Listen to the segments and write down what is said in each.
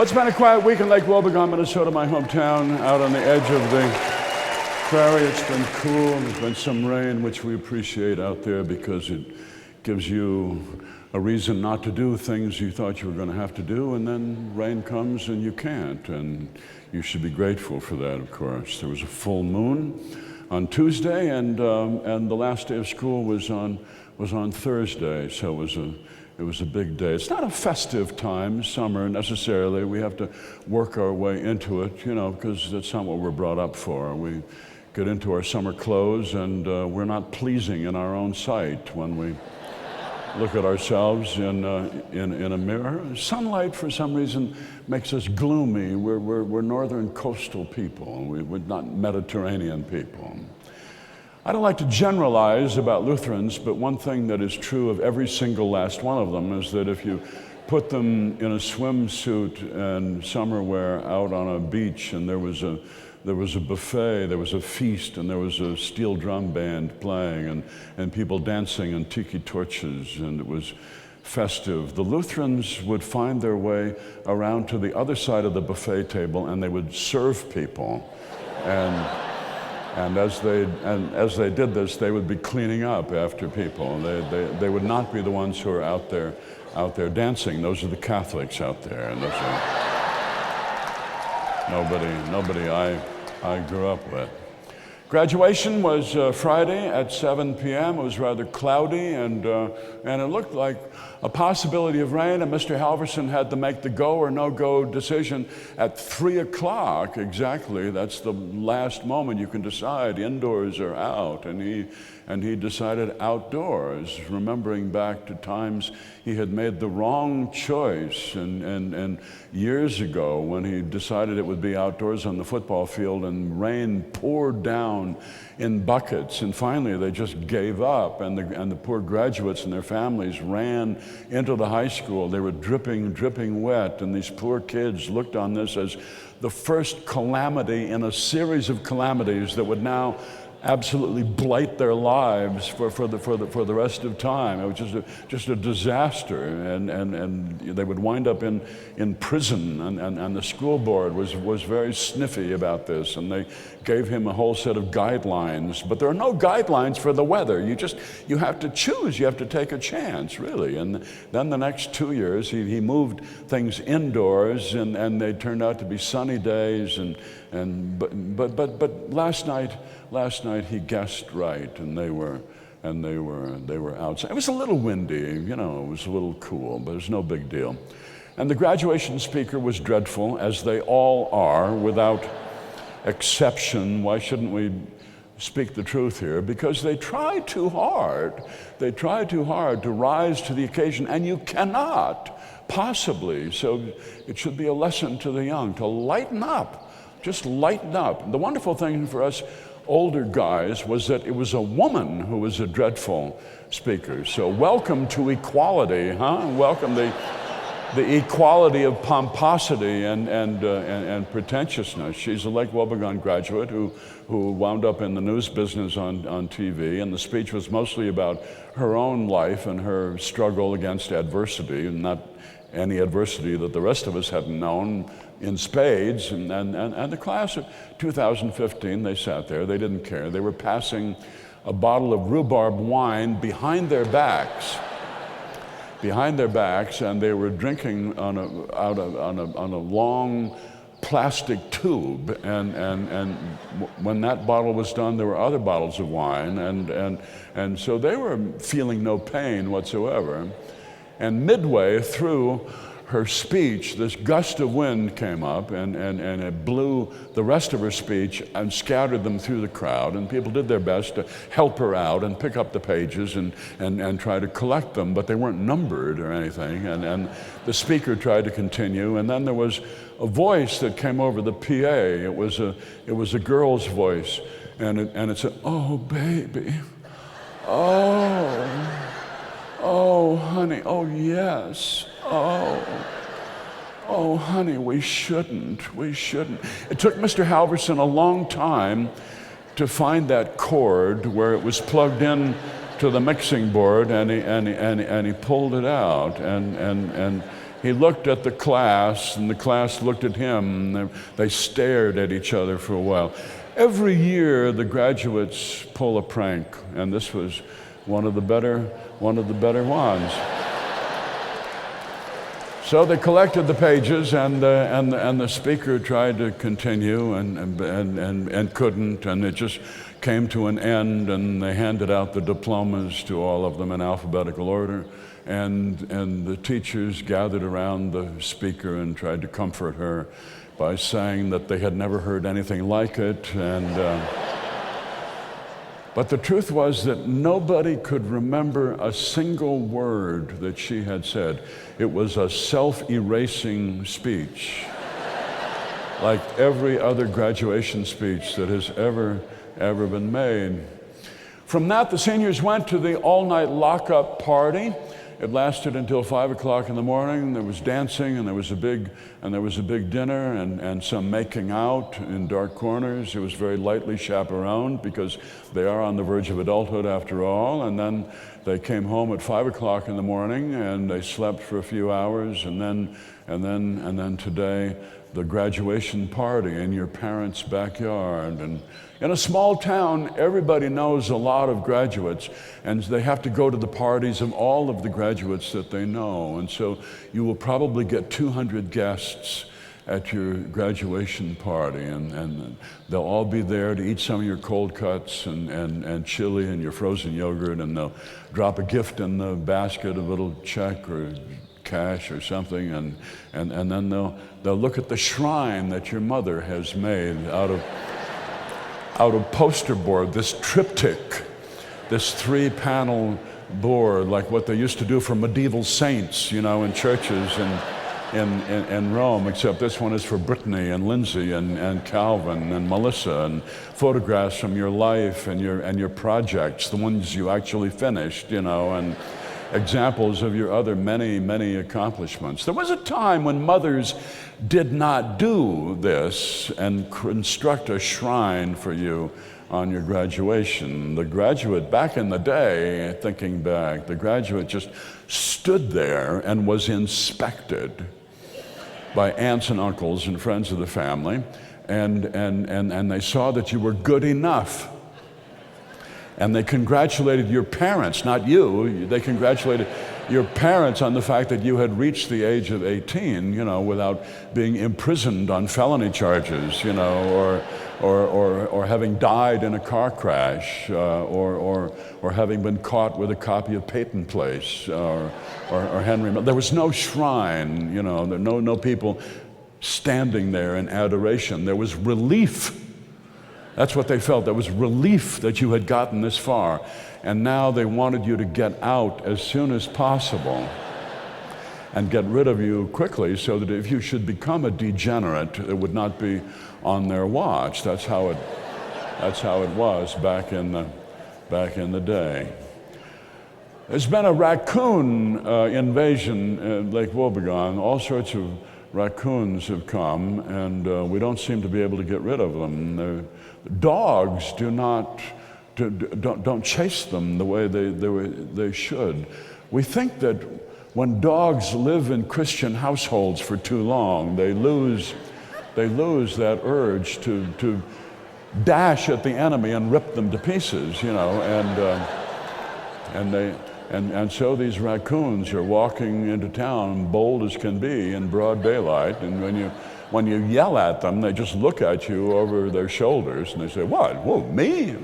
Well, it's been a quiet week in Lake Wobegon, Minnesota, my hometown, out on the edge of the prairie. It's been cool. There's been some rain, which we appreciate out there because it gives you a reason not to do things you thought you were going to have to do, and then rain comes and you can't, and you should be grateful for that, of course. There was a full moon on Tuesday, and the last day of school was on Thursday, so it was a big day. It's not a festive time, summer necessarily. We have to work our way into it, because that's not what we're brought up for. We get into our summer clothes, and we're not pleasing in our own sight when we look at ourselves in a mirror. Sunlight, for some reason, makes us gloomy. We're northern coastal people. We're not Mediterranean people. I don't like to generalize about Lutherans, but one thing that is true of every single last one of them is that if you put them in a swimsuit and summer wear out on a beach, and there was a buffet, there was a feast, and there was a steel drum band playing, and people dancing and tiki torches, and it was festive, the Lutherans would find their way around to the other side of the buffet table, and they would serve people. And as they did this, they would be cleaning up after people. They would not be the ones who are out there dancing. Those are the Catholics out there, and those are nobody I grew up with. Graduation was Friday at 7 p.m. It was rather cloudy, and it looked like a possibility of rain, and Mr. Halverson had to make the go or no-go decision at 3 o'clock exactly. That's the last moment you can decide, indoors or out, and he decided outdoors, remembering back to times he had made the wrong choice, and years ago when he decided it would be outdoors on the football field and rain poured down in buckets, and finally they just gave up, and the poor graduates and their families ran into the high school. They were dripping wet, and these poor kids looked on this as the first calamity in a series of calamities that would now absolutely blight their lives for the rest of time. It was just a disaster, and they would wind up in prison, and the school board was very sniffy about this, and they gave him a whole set of guidelines. But there are no guidelines for the weather. You have to choose. You have to take a chance, really. And then the next 2 years, he moved things indoors, and they turned out to be sunny days. But last night he guessed right, and they were outside. It was a little windy, it was a little cool, but it was no big deal. And the graduation speaker was dreadful, as they all are, without exception. Why shouldn't we speak the truth here? Because they try too hard. They try too hard to rise to the occasion, and you cannot possibly. So it should be a lesson to the young to lighten up. Just lighten up. The wonderful thing for us older guys was that it was a woman who was a dreadful speaker. So welcome to equality, huh? Welcome the equality of pomposity and pretentiousness. She's a Lake Wobegon graduate who wound up in the news business on TV, and the speech was mostly about her own life and her struggle against adversity, and not any adversity that the rest of us hadn't known, in spades. And the class of 2015, they sat there, they didn't care. They were passing a bottle of rhubarb wine behind their backs, and they were drinking on a long plastic tube, and when that bottle was done, there were other bottles of wine, and so they were feeling no pain whatsoever. And midway through her speech, this gust of wind came up, and it blew the rest of her speech and scattered them through the crowd, and people did their best to help her out and pick up the pages and try to collect them, but they weren't numbered or anything, and the speaker tried to continue, and then there was a voice that came over the PA. It was a girl's voice, and it said, "Oh, baby, oh, honey, oh, yes, oh, honey, we shouldn't. It took Mr. Halverson a long time to find that cord where it was plugged in to the mixing board, and he pulled it out, and He looked at the class, and the class looked at him, and they stared at each other for a while. Every year, the graduates pull a prank, and this was one of the better ones. So they collected the pages, and the speaker tried to continue and couldn't, and it just came to an end, and they handed out the diplomas to all of them in alphabetical order, and the teachers gathered around the speaker and tried to comfort her by saying that they had never heard anything like it, but the truth was that nobody could remember a single word that she had said. It was a self-erasing speech, like every other graduation speech that has ever been made. From that, the seniors went to the all-night lock-up party. It lasted until 5 o'clock in the morning. There was dancing, and there was a big dinner, and some making out in dark corners. It was very lightly chaperoned because they are on the verge of adulthood after all. And then they came home at 5 o'clock in the morning, and they slept for a few hours, and then today, the graduation party in your parents' backyard. And in a small town, everybody knows a lot of graduates, and they have to go to the parties of all of the graduates that they know. And so you will probably get 200 guests at your graduation party, and they'll all be there to eat some of your cold cuts and chili and your frozen yogurt, and they'll drop a gift in the basket, a little check or cash or something, and then they'll look at the shrine that your mother has made out of poster board, this triptych, this 3-panel board, like what they used to do for medieval saints, in churches in Rome, except this one is for Brittany and Lindsay and Calvin and Melissa, and photographs from your life and your projects, the ones you actually finished, and examples of your other many accomplishments. There was a time when mothers did not do this and construct a shrine for you on your graduation. The graduate, back in the day, thinking back, the graduate just stood there and was inspected by aunts and uncles and friends of the family, and they saw that you were good enough. And they congratulated your parents, not you. They congratulated your parents on the fact that you had reached the age of 18, without being imprisoned on felony charges, or having died in a car crash, or having been caught with a copy of Peyton Place, or Henry. There was no shrine, no people standing there in adoration. There was relief. That's what they felt. There was relief that you had gotten this far. And now they wanted you to get out as soon as possible and get rid of you quickly, so that if you should become a degenerate, it would not be on their watch. That's how it was back in the day. There's been a raccoon invasion at Lake Wobegon. All sorts of raccoons have come, and we don't seem to be able to get rid of them. Dogs don't chase them the way they should. We think that when dogs live in Christian households for too long, they lose that urge to dash at the enemy and rip them to pieces, and so these raccoons are walking into town bold as can be in broad daylight, and when you yell at them, they just look at you over their shoulders and they say, "What? Whoa, me?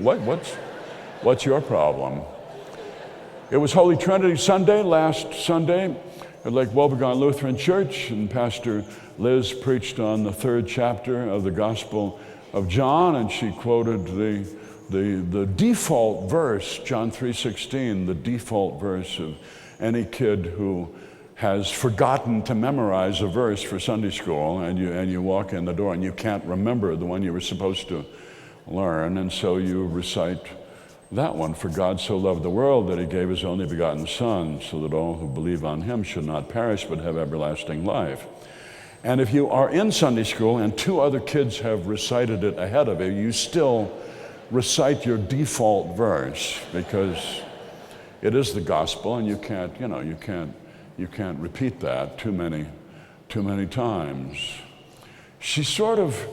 What's your problem?" It was Holy Trinity Sunday last Sunday at Lake Wobegon Lutheran Church, and Pastor Liz preached on the 3rd chapter of the Gospel of John, and she quoted the default verse, John 3:16, the default verse of any kid who has forgotten to memorize a verse for Sunday school, and you walk in the door and you can't remember the one you were supposed to learn, and so you recite that one. For God so loved the world that he gave his only begotten Son, so that all who believe on him should not perish but have everlasting life. And if you are in Sunday school and 2 other kids have recited it ahead of you, you still recite your default verse, because it is the gospel, and you can't You can't repeat that too many times. She sort of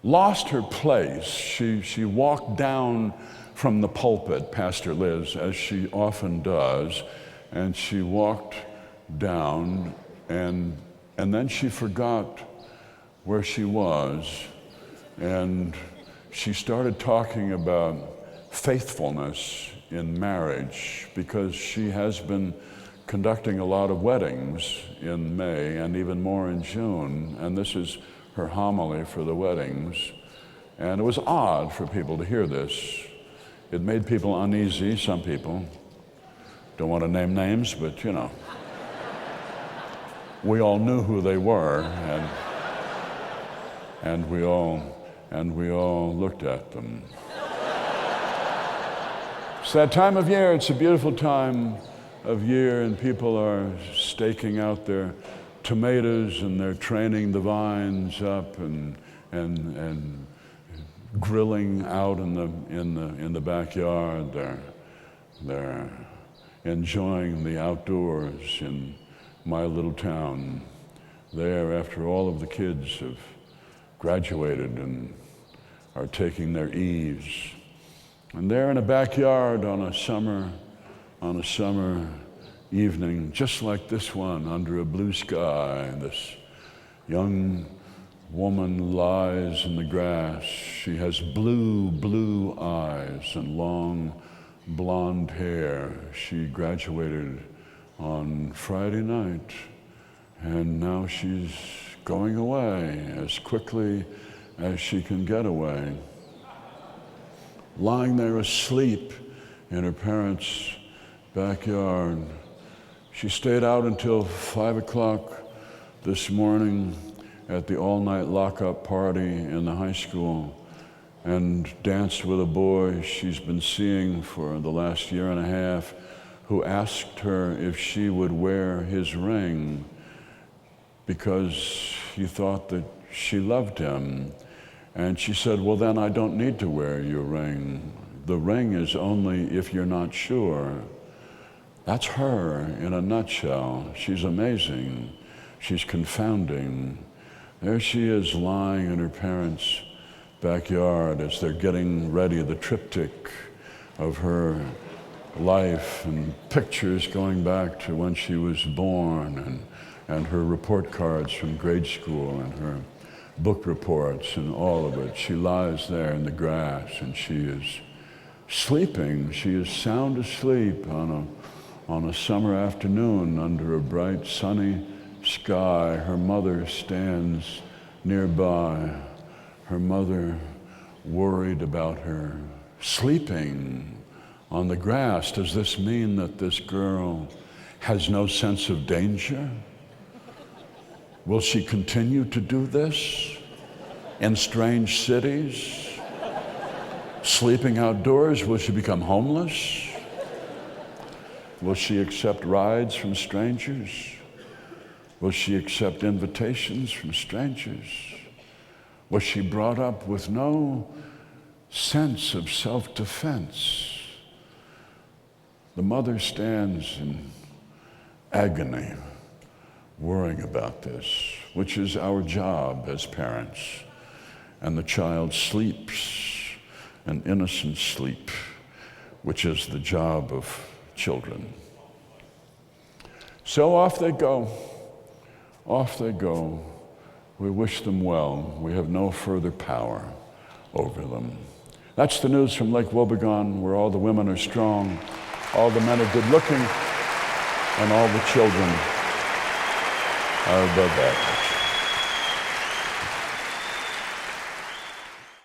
lost her place. She walked down from the pulpit, Pastor Liz, as she often does, and she walked down, and then she forgot where she was, and she started talking about faithfulness in marriage, because she has been conducting a lot of weddings in May and even more in June, and this is her homily for the weddings. And it was odd for people to hear this. It made people uneasy, some people. Don't want to name names, but you know. We all knew who they were, and we all looked at them. It's that time of year. It's a beautiful time of year, and people are staking out their tomatoes, and they're training the vines up, and grilling out in the backyard. They're enjoying the outdoors in my little town. There, after all of the kids have graduated and are taking their eaves. And there in a backyard on a summer evening, just like this one, under a blue sky, this young woman lies in the grass. She has blue eyes and long blonde hair. She graduated on Friday night, and now she's going away as quickly as she can get away. Lying there asleep in her parents' backyard. She stayed out until 5 o'clock this morning at the all-night lockup party in the high school, and danced with a boy she's been seeing for the last year and a half, who asked her if she would wear his ring because he thought that she loved him. And she said, well, then I don't need to wear your ring. The ring is only if you're not sure. That's her in a nutshell. She's amazing. She's confounding. There she is lying in her parents' backyard as they're getting ready the triptych of her life, and pictures going back to when she was born, and her report cards from grade school, and her book reports, and all of it. She lies there in the grass, and she is sleeping. She is sound asleep on a summer afternoon under a bright sunny sky. Her mother stands nearby. Her mother worried about her sleeping on the grass. Does this mean that this girl has no sense of danger? Will she continue to do this in strange cities? Sleeping outdoors? Will she become homeless? Will she accept rides from strangers? Will she accept invitations from strangers? Was she brought up with no sense of self-defense? The mother stands in agony, worrying about this, which is our job as parents. And the child sleeps an innocent sleep, which is the job of children. So off they go. Off they go. We wish them well. We have no further power over them. That's the news from Lake Wobegon, where all the women are strong, all the men are good looking, and all the children are above average.